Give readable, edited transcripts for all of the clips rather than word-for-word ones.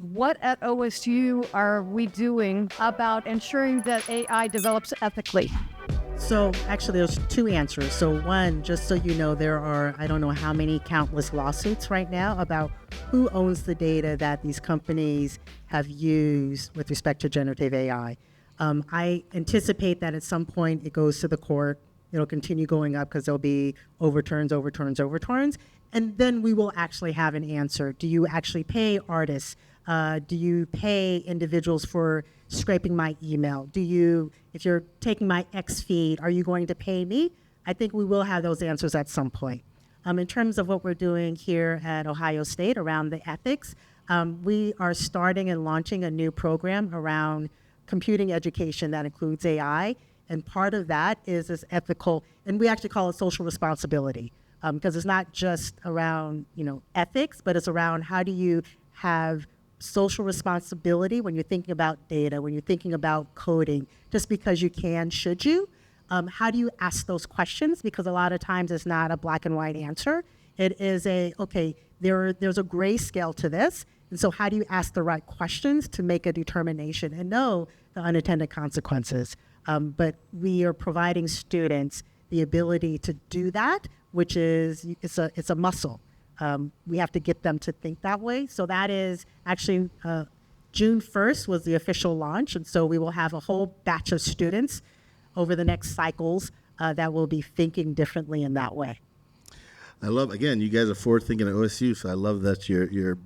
What at OSU are we doing about ensuring that AI develops ethically? So actually, there's two answers. So one, just so you know, there are, I don't know how many countless lawsuits right now about who owns the data that these companies have used with respect to generative AI. I anticipate that at some point it goes to the court. It'll continue going up because there'll be overturns. And then we will actually have an answer. Do you actually pay artists? Do you pay individuals for scraping my email? If you're taking my X feed, are you going to pay me? I think we will have those answers at some point. In terms of what we're doing here at Ohio State around the ethics, we are starting and launching a new program around computing education that includes AI. And part of that is this ethical, and we actually call it social responsibility, because it's not just around, ethics, but it's around how do you have social responsibility when you're thinking about data, when you're thinking about coding, just because you can, should you? How do you ask those questions? Because a lot of times it's not a black and white answer. It is there's a gray scale to this. And so how do you ask the right questions to make a determination and know the unintended consequences? But we are providing students the ability to do that, which is, it's a muscle. We have to get them to think that way. So that is actually June 1st was the official launch. And so we will have a whole batch of students over the next cycles that will be thinking differently in that way. I love, again, you guys are forward thinking at OSU, so I love that you're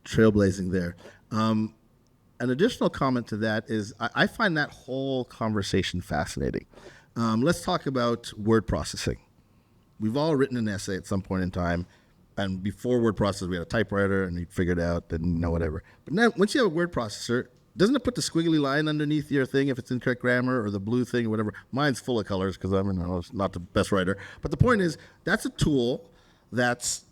trailblazing there. An additional comment to that is I find that whole conversation fascinating. Let's talk about word processing. We've all written an essay at some point in time, and before word processor, we had a typewriter, and you figured it out, and whatever. But now, once you have a word processor, doesn't it put the squiggly line underneath your thing if it's incorrect grammar, or the blue thing or whatever? Mine's full of colors because I'm not the best writer. But the point is, that's a tool that's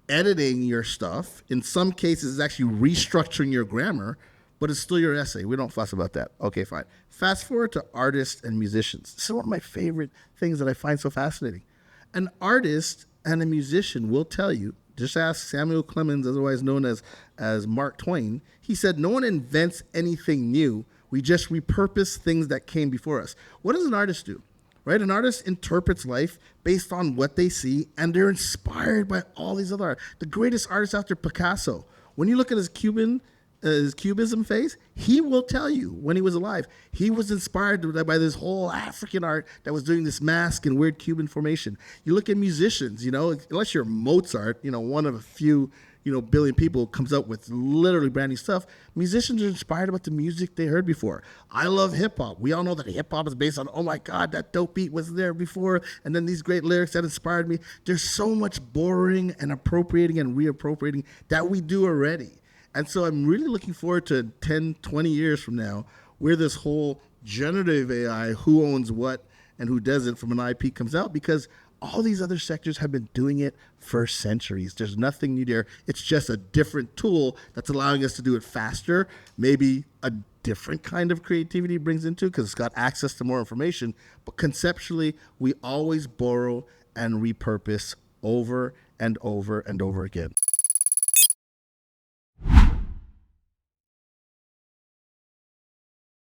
editing your stuff. In some cases, it's actually restructuring your grammar, but it's still your essay. We don't fuss about that. Okay, fine. Fast forward to artists and musicians. This is one of my favorite things that I find so fascinating. An artist and a musician will tell you, just ask Samuel Clemens, otherwise known as Mark Twain. He said, no one invents anything new. We just repurpose things that came before us. What does an artist do? Right? An artist interprets life based on what they see, and they're inspired by all these other art. The greatest artist out there, Picasso. When you look at his cubism phase, he will tell you when he was alive, he was inspired by this whole African art that was doing this mask and weird Cuban formation. You look at musicians, unless you're Mozart, one of a few, billion people comes up with literally brand new stuff. Musicians are inspired about the music they heard before. I love hip hop. We all know that hip hop is based on, oh my God, that dope beat was there before. And then these great lyrics that inspired me. There's so much borrowing and appropriating and reappropriating that we do already. And so I'm really looking forward to 10, 20 years from now, where this whole generative AI, who owns what and who doesn't from an IP comes out, because all these other sectors have been doing it for centuries. There's nothing new there. It's just a different tool that's allowing us to do it faster. Maybe a different kind of creativity brings into it because it's got access to more information. But conceptually, we always borrow and repurpose over and over and over again.